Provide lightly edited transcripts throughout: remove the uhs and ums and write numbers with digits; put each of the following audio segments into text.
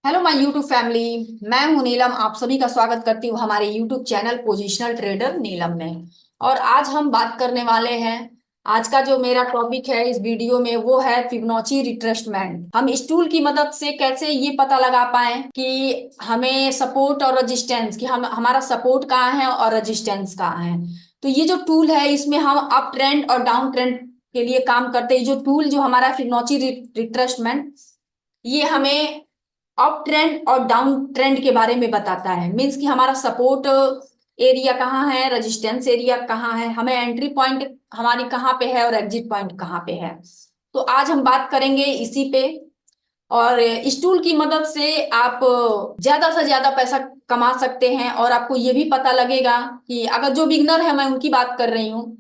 Hello my YouTube family. मैं हूं नीलम, आप सभी का स्वागत करती हूं हमारे यूट्यूब चैनल पोजिशनल ट्रेडर नीलम में। और आज हम बात करने वाले हैं, आज का जो मेरा टॉपिक है इस वीडियो में वो है फिबोनाची रिट्रेसमेंट। हम इस टूल की मदद से कैसे ये पता लगा पाए कि हमें सपोर्ट और रेजिस्टेंस, कि हम हमारा सपोर्ट कहाँ है और रेजिस्टेंस कहाँ है। तो ये जो टूल है इसमें हम अप ट्रेंड और डाउन ट्रेंड के लिए काम करते हैं। जो टूल जो हमारा फिबोनाची रिट्रेसमेंट, ये हमें अप ट्रेंड और डाउन ट्रेंड के बारे में बताता है। मीन्स कि हमारा सपोर्ट एरिया कहाँ है, रेजिस्टेंस एरिया कहाँ है, हमें एंट्री पॉइंट हमारी कहाँ पे है और एग्जिट पॉइंट कहाँ पे है। तो आज हम बात करेंगे इसी पे। और इस टूल की मदद से आप ज्यादा से ज्यादा पैसा कमा सकते हैं। और आपको ये भी पता लगेगा कि अगर जो बिगनर है, मैं उनकी बात कर रही हूँ,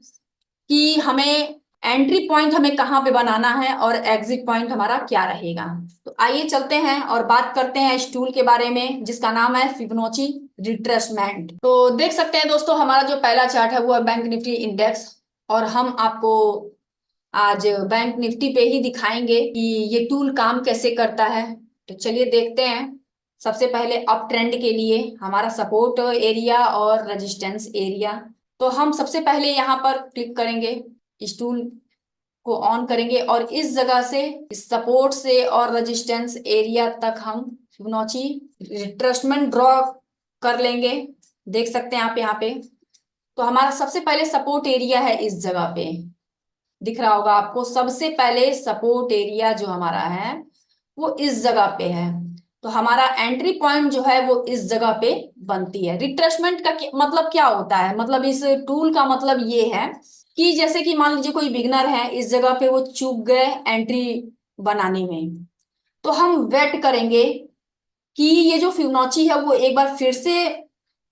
कि हमें एंट्री पॉइंट हमें कहाँ पे बनाना है और एग्जिट पॉइंट हमारा क्या रहेगा। तो आइए चलते हैं और बात करते हैं इस टूल के बारे में जिसका नाम है फिबोनाची रिट्रेसमेंट। तो देख सकते हैं दोस्तों, हमारा जो पहला चार्ट है वो है बैंक निफ्टी इंडेक्स। और हम आपको आज बैंक निफ्टी पे ही दिखाएंगे कि ये टूल काम कैसे करता है। तो चलिए देखते हैं। सबसे पहले अप ट्रेंड के लिए हमारा सपोर्ट एरिया और रेजिस्टेंस एरिया। तो हम सबसे पहले यहाँ पर क्लिक करेंगे, इस टूल को ऑन करेंगे और इस जगह से, इस सपोर्ट से और रेजिस्टेंस एरिया तक हम फिबोनाची रिट्रेसमेंट ड्रॉ कर लेंगे। देख सकते हैं आप यहाँ पे। तो हमारा सबसे पहले सपोर्ट एरिया है इस जगह पे, दिख रहा होगा आपको। सबसे पहले सपोर्ट एरिया जो हमारा है वो इस जगह पे है। तो हमारा एंट्री पॉइंट जो है वो इस जगह पे बनती है। रिट्रेसमेंट का मतलब क्या होता है, मतलब इस टूल का मतलब ये है कि जैसे कि मान लीजिए कोई बिगनर है, इस जगह पे वो चूक गए एंट्री बनाने में। तो हम वेट करेंगे कि ये जो फिबोनाची है वो एक बार फिर से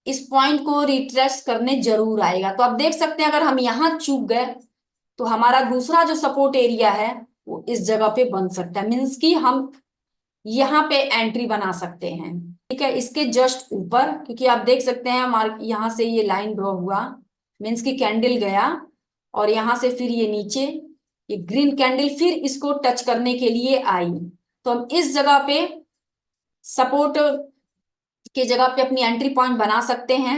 इस पॉइंट को रिट्रेस करने जरूर आएगा। तो आप देख सकते हैं, अगर हम यहाँ चूक गए तो हमारा दूसरा जो सपोर्ट एरिया है वो इस जगह पे बन सकता है। मीन्स कि हम यहाँ पे एंट्री बना सकते हैं। ठीक है, इसके जस्ट ऊपर, क्योंकि आप देख सकते हैं मार्क यहाँ से ये लाइन ड्रॉ हुआ, मीन्स कि कैंडल गया और यहाँ से फिर ये नीचे ये ग्रीन कैंडल फिर इसको टच करने के लिए आई। तो हम इस जगह पे सपोर्ट के जगह पे अपनी एंट्री पॉइंट बना सकते हैं।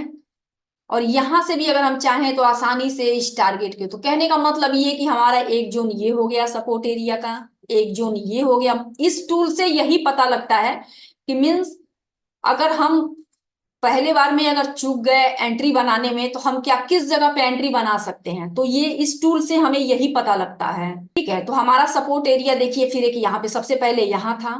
और यहां से भी अगर हम चाहें तो आसानी से इस टारगेट के, तो कहने का मतलब ये कि हमारा एक जोन ये हो गया सपोर्ट एरिया का, एक जोन ये हो गया। इस टूल से यही पता लगता है कि मीन्स अगर हम पहले बार में अगर चूक गए एंट्री बनाने में तो हम क्या किस जगह पे एंट्री बना सकते हैं। तो ये इस टूल से हमें यही पता लगता है। ठीक है, तो हमारा सपोर्ट एरिया देखिए फिर एक यहाँ पे सबसे पहले यहाँ था।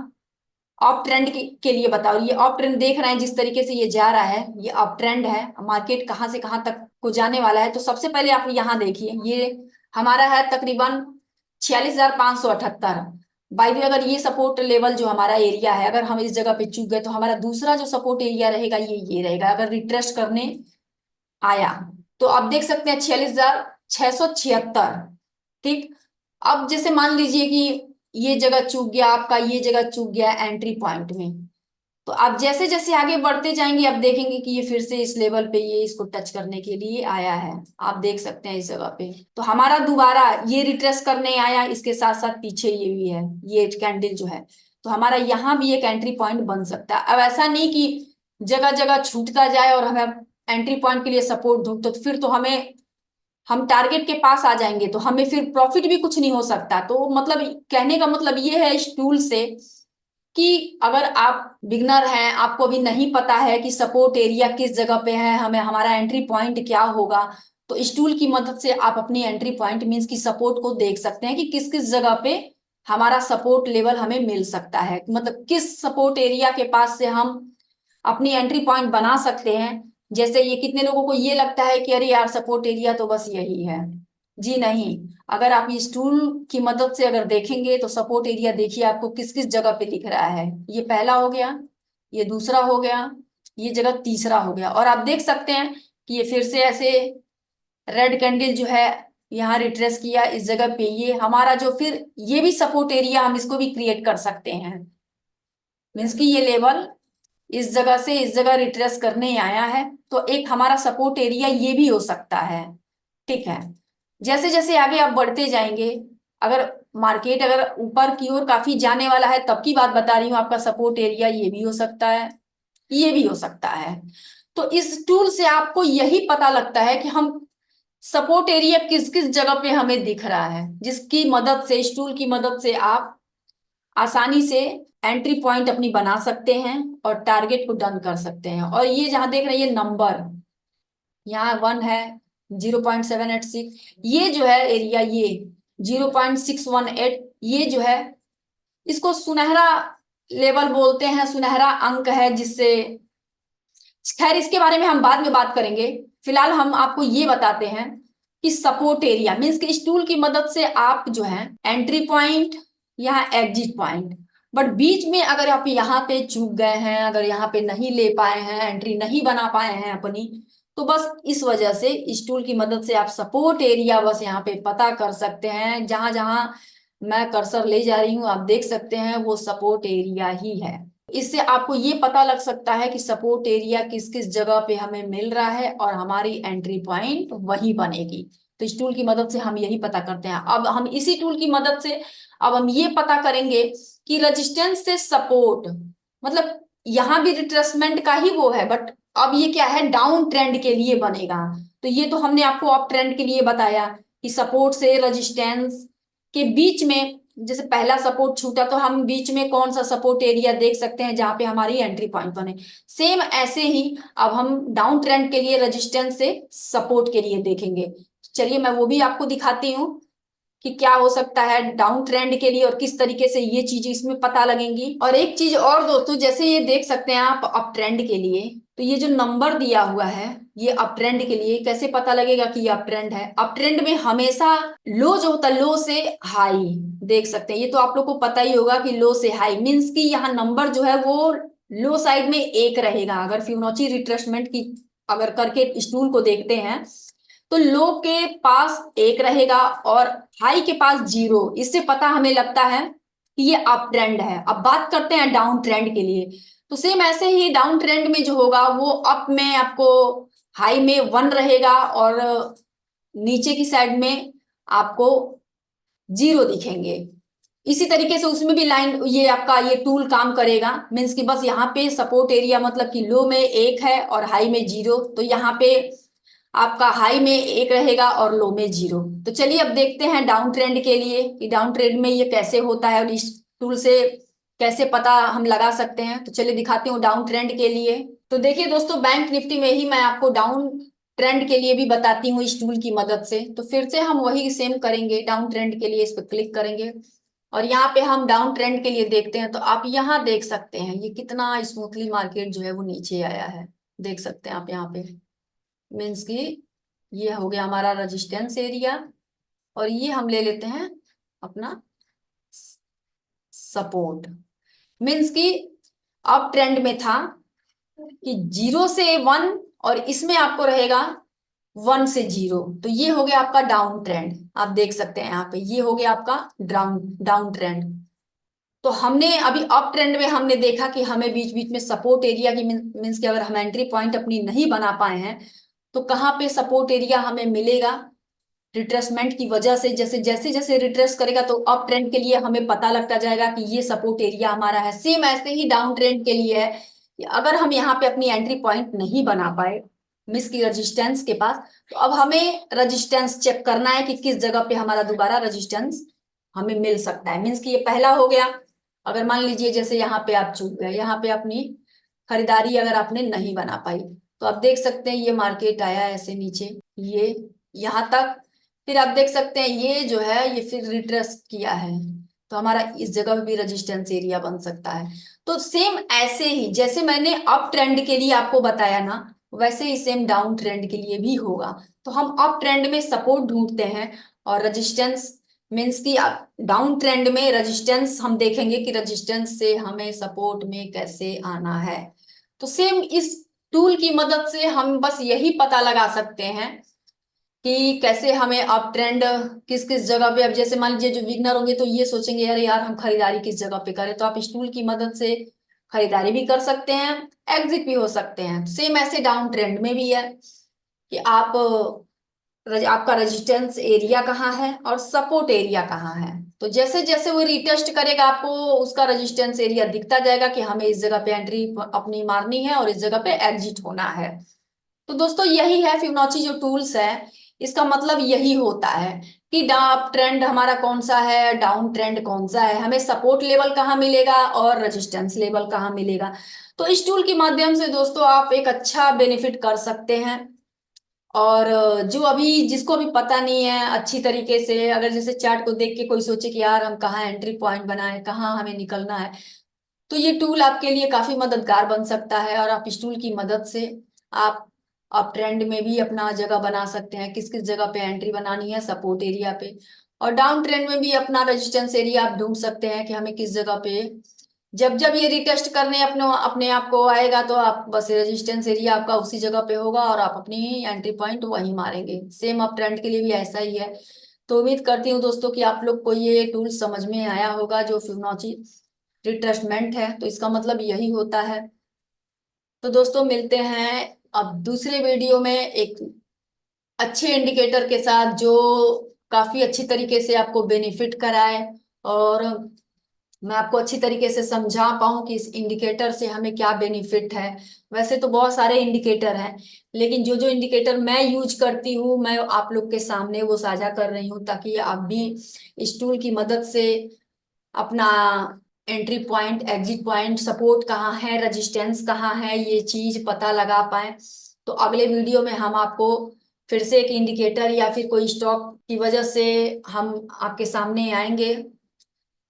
अप ट्रेंड के लिए बताओ, ये अप ट्रेंड देख रहे हैं जिस तरीके से ये जा रहा है, ये अप ट्रेंड है। मार्केट कहाँ से कहाँ तक को जाने वाला है। तो सबसे पहले आप यहाँ देखिए, ये हमारा है तकरीबन 46,578। बाई द वे, अगर ये सपोर्ट लेवल जो हमारा एरिया है, अगर हम इस जगह पे चूक गए तो हमारा दूसरा जो सपोर्ट एरिया रहेगा ये रहेगा अगर रिट्रेस करने आया। तो आप देख सकते हैं 46,676। ठीक। अब जैसे मान लीजिए कि ये जगह चूक गया आपका, ये जगह चूक गया एंट्री पॉइंट में। तो आप जैसे जैसे आगे बढ़ते जाएंगे आप देखेंगे कि ये फिर से इस लेवल पे ये इसको टच करने के लिए आया है। आप देख सकते हैं इस जगह पे। तो हमारा दोबारा ये रिट्रेस करने आया, इसके साथ साथ पीछे ये भी है, ये कैंडल जो है। तो हमारा यहाँ भी एक एंट्री पॉइंट बन सकता है। अब ऐसा नहीं कि जगह जगह छूटता जाए और हमें एंट्री पॉइंट के लिए सपोर्ट ढूंढ, तो फिर तो हम टारगेट के पास आ जाएंगे तो हमें फिर प्रॉफिट भी कुछ नहीं हो सकता। तो मतलब कहने का मतलब ये है इस टूल से कि अगर आप बिगनर हैं, आपको अभी नहीं पता है कि सपोर्ट एरिया किस जगह पे है, हमें हमारा एंट्री पॉइंट क्या होगा, तो इस टूल की मदद से आप अपनी एंट्री पॉइंट मीन्स की सपोर्ट को देख सकते हैं कि किस किस जगह पे हमारा सपोर्ट लेवल हमें मिल सकता है। मतलब किस सपोर्ट एरिया के पास से हम अपनी एंट्री पॉइंट बना सकते हैं। जैसे ये कितने लोगों को ये लगता है कि अरे यार सपोर्ट एरिया तो बस यही है। जी नहीं, अगर आप इस टूल की मदद से अगर देखेंगे तो सपोर्ट एरिया देखिए आपको किस किस जगह पे दिख रहा है। ये पहला हो गया, ये दूसरा हो गया, ये जगह तीसरा हो गया। और आप देख सकते हैं कि ये फिर से ऐसे रेड कैंडल जो है यहाँ रिट्रेस किया इस जगह पे, ये हमारा जो फिर ये भी सपोर्ट एरिया हम इसको भी क्रिएट कर सकते हैं। मीन्स कि ये लेवल इस जगह से इस जगह रिट्रेस करने आया है, तो एक हमारा सपोर्ट एरिया ये भी हो सकता है। ठीक है, जैसे जैसे आगे आप बढ़ते जाएंगे, अगर मार्केट अगर ऊपर की ओर काफी जाने वाला है तब की बात बता रही हूँ। आपका सपोर्ट एरिया ये भी हो सकता है, ये भी हो सकता है। तो इस टूल से आपको यही पता लगता है कि हम सपोर्ट एरिया किस किस जगह पे हमें दिख रहा है, जिसकी मदद से, इस टूल की मदद से आप आसानी से एंट्री पॉइंट अपनी बना सकते हैं और टारगेट को डन कर सकते हैं। और ये जहां देख रहे हैं ये नंबर, यहाँ 1 है, 0.786, ये जो है एरिया, ये 0.618, ये जो है इसको सुनहरा लेवल बोलते हैं, सुनहरा अंक है, जिससे, खैर इसके बारे में हम बाद में बात करेंगे। फिलहाल हम आपको ये बताते हैं कि सपोर्ट एरिया मीन्स कि इस टूल की मदद से आप जो है एंट्री पॉइंट, यहाँ एग्जिट पॉइंट, बट बीच में अगर आप यहाँ पे चूक गए हैं, अगर यहाँ पे नहीं ले पाए हैं, एंट्री नहीं बना पाए हैं अपनी, तो बस इस वजह से इस टूल की मदद से आप सपोर्ट एरिया बस यहाँ पे पता कर सकते हैं। जहां जहां मैं कर्सर ले जा रही हूँ आप देख सकते हैं वो सपोर्ट एरिया ही है। इससे आपको ये पता लग सकता है कि सपोर्ट एरिया किस किस जगह पे हमें मिल रहा है और हमारी एंट्री पॉइंट वही बनेगी। तो इस टूल की मदद से हम यही पता करते हैं। अब हम इसी टूल की मदद से अब हम ये पता करेंगे कि रेजिस्टेंस से सपोर्ट, मतलब यहाँ भी रिट्रेसमेंट का ही वो है, बट अब ये क्या है, डाउन ट्रेंड के लिए बनेगा। तो ये तो हमने आपको अप ट्रेंड के लिए बताया कि सपोर्ट से रेजिस्टेंस के बीच में, जैसे पहला सपोर्ट छूटा तो हम बीच में कौन सा सपोर्ट एरिया देख सकते हैं जहां पे हमारी एंट्री पॉइंट बने। सेम ऐसे ही अब हम डाउन ट्रेंड के लिए रेजिस्टेंस से सपोर्ट के लिए देखेंगे। चलिए मैं वो भी आपको दिखाती हूँ कि क्या हो सकता है डाउन ट्रेंड के लिए और किस तरीके से ये चीज इसमें पता लगेंगी। और एक चीज और दोस्तों, जैसे ये देख सकते हैं आप अप ट्रेंड के लिए, तो ये जो नंबर दिया हुआ है ये अप ट्रेंड के लिए कैसे पता लगेगा कि ये अप ट्रेंड है। अप ट्रेंड में हमेशा लो जो होता है, लो से हाई देख सकते हैं। ये तो आप लोग को पता ही होगा कि लो से हाई मीन्स कि यहाँ नंबर जो है वो लो साइड में एक रहेगा। अगर फिबोनाची रिट्रेसमेंट की अगर करके इस टूल को देखते हैं तो लो के पास एक रहेगा और हाई के पास 0। इससे पता हमें लगता है कि ये अप ट्रेंड है। अब बात करते हैं डाउन ट्रेंड के लिए। तो सेम ऐसे ही डाउन ट्रेंड में जो होगा वो अप में आपको हाई में 1 रहेगा और नीचे की साइड में आपको 0 दिखेंगे। इसी तरीके से उसमें भी लाइन, ये आपका ये टूल काम करेगा मीन्स कि बस यहाँ पे सपोर्ट एरिया मतलब कि लो में 1 है और हाई में 0, तो यहाँ पे आपका हाई में 1 रहेगा और लो में 0। तो चलिए अब देखते हैं डाउन ट्रेंड के लिए कि डाउन ट्रेंड में ये कैसे होता है और इस टूल से कैसे पता हम लगा सकते हैं। तो चलिए दिखाती हूँ डाउन ट्रेंड के लिए। तो देखिए दोस्तों, बैंक निफ्टी में ही मैं आपको डाउन ट्रेंड के लिए भी बताती हूँ इस टूल की मदद से। तो फिर से हम वही सेम करेंगे, डाउन ट्रेंड के लिए इस पर क्लिक करेंगे और यहाँ पे हम डाउन ट्रेंड के लिए देखते हैं। तो आप यहाँ देख सकते हैं ये कितना स्मूथली मार्केट जो है वो नीचे आया है, देख सकते हैं आप यहाँ पे। मीन्स की ये हो गया हमारा रेजिस्टेंस एरिया और ये हम ले लेते हैं अपना सपोर्ट। मीन्स की अप ट्रेंड में था कि 0 से 1 और इसमें आपको रहेगा 1 से 0। तो ये हो गया आपका डाउन ट्रेंड, आप देख सकते हैं यहाँ पे ये हो गया आपका डाउन डाउन ट्रेंड। तो हमने अभी अप ट्रेंड में हमने देखा कि हमें बीच बीच में सपोर्ट एरिया की मीन्स कि अगर हम एंट्री पॉइंट अपनी नहीं बना पाए हैं तो कहाँ पे सपोर्ट एरिया हमें मिलेगा रिट्रेसमेंट की वजह से। जैसे जैसे जैसे रिट्रेस करेगा तो अप ट्रेंड के लिए हमें पता लगता जाएगा कि ये सपोर्ट एरिया हमारा है। सेम ऐसे ही डाउन ट्रेंड के लिए है कि अगर हम यहाँ पे अपनी एंट्री पॉइंट नहीं बना पाए मिस की रेजिस्टेंस के पास, तो अब हमें रेजिस्टेंस चेक करना है कि किस जगह पे हमारा दोबारा रेजिस्टेंस हमें मिल सकता है। मीन्स कि ये पहला हो गया। अगर मान लीजिए जैसे यहाँ पे आप चूक गए, यहाँ पे अपनी खरीदारी अगर आपने नहीं बना पाई, तो आप देख सकते हैं ये मार्केट आया ऐसे नीचे, ये यहाँ तक, फिर आप देख सकते हैं ये जो है ये फिर रिट्रेस किया है, तो हमारा इस जगह भी रेजिस्टेंस एरिया बन सकता है। तो सेम ऐसे ही जैसे मैंने अप ट्रेंड के लिए आपको बताया ना, वैसे ही सेम डाउन ट्रेंड के लिए भी होगा। तो हम अप ट्रेंड में सपोर्ट ढूंढते हैं और रेजिस्टेंस मीन्स की डाउन ट्रेंड में रेजिस्टेंस हम देखेंगे कि रेजिस्टेंस से हमें सपोर्ट में कैसे आना है। तो सेम इस टूल की मदद से हम बस यही पता लगा सकते हैं कि कैसे हमें अप ट्रेंड किस किस जगह पे। अब जैसे मान लीजिए जो बिगनर होंगे तो ये सोचेंगे यार यार हम खरीदारी किस जगह पे करें, तो आप इस टूल की मदद से खरीदारी भी कर सकते हैं, एग्जिट भी हो सकते हैं। सेम ऐसे डाउन ट्रेंड में भी है कि आप आपका रेजिस्टेंस एरिया कहाँ है और सपोर्ट एरिया कहाँ है। तो जैसे जैसे वो रीटेस्ट करेगा आपको उसका रेजिस्टेंस एरिया दिखता जाएगा कि हमें इस जगह पे एंट्री अपनी मारनी है और इस जगह पे एग्जिट होना है। तो दोस्तों यही है फिबोनाची जो टूल्स है, इसका मतलब यही होता है कि अप ट्रेंड हमारा कौन सा है, डाउन ट्रेंड कौन सा है, हमें सपोर्ट लेवल कहाँ मिलेगा और रेजिस्टेंस लेवल कहाँ मिलेगा। तो इस टूल के माध्यम से दोस्तों आप एक अच्छा बेनिफिट कर सकते हैं। और जो अभी जिसको अभी पता नहीं है अच्छी तरीके से, अगर जैसे चार्ट को देख के कोई सोचे कि यार हम कहाँ एंट्री पॉइंट बनाए, कहाँ हमें निकलना है, तो ये टूल आपके लिए काफी मददगार बन सकता है। और आप इस टूल की मदद से आप ट्रेंड में भी अपना जगह बना सकते हैं, किस किस जगह पे एंट्री बनानी है सपोर्ट एरिया पे, और डाउन ट्रेंड में भी अपना रेजिस्टेंस एरिया आप ढूंढ सकते हैं कि हमें किस जगह पे, जब जब ये रिटेस्ट करने अपने अपने आप को आएगा तो आप बस रेजिस्टेंस एरिया आपका उसी जगह पे होगा और आप अपनी एंट्री पॉइंट वहीं मारेंगे। सेम आप ट्रेंड के लिए भी ऐसा ही है। तो उम्मीद करती हूँ दोस्तों कि आप लोग को ये टूल समझ में आया होगा। जो फिबोनाची रिट्रेसमेंट है तो इसका मतलब यही होता है। तो दोस्तों मिलते हैं अब दूसरे वीडियो में एक अच्छे इंडिकेटर के साथ जो काफी अच्छी तरीके से आपको बेनिफिट कराए और मैं आपको अच्छी तरीके से समझा पाऊं कि इस इंडिकेटर से हमें क्या बेनिफिट है। वैसे तो बहुत सारे इंडिकेटर हैं, लेकिन जो जो इंडिकेटर मैं यूज करती हूँ मैं आप लोग के सामने वो साझा कर रही हूँ ताकि आप भी इस टूल की मदद से अपना entry point, exit point, support कहाँ है, रेजिस्टेंस कहाँ है, ये चीज पता लगा पाए। तो अगले वीडियो में हम आपको फिर से एक इंडिकेटर या फिर कोई स्टॉक की वजह से हम आपके सामने आएंगे।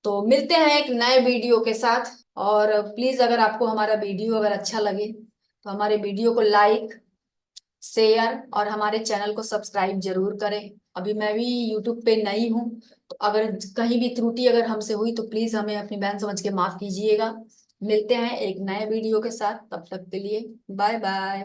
तो मिलते हैं एक नए वीडियो के साथ। और प्लीज अगर आपको हमारा वीडियो अगर अच्छा लगे तो हमारे वीडियो को लाइक, शेयर और हमारे चैनल को सब्सक्राइब जरूर करें। अभी मैं भी यूट्यूब पे नई हूँ, तो अगर कहीं भी त्रुटि अगर हमसे हुई तो प्लीज हमें अपनी बहन समझ के माफ कीजिएगा। मिलते हैं एक नए वीडियो के साथ, तब तक के लिए बाय बाय।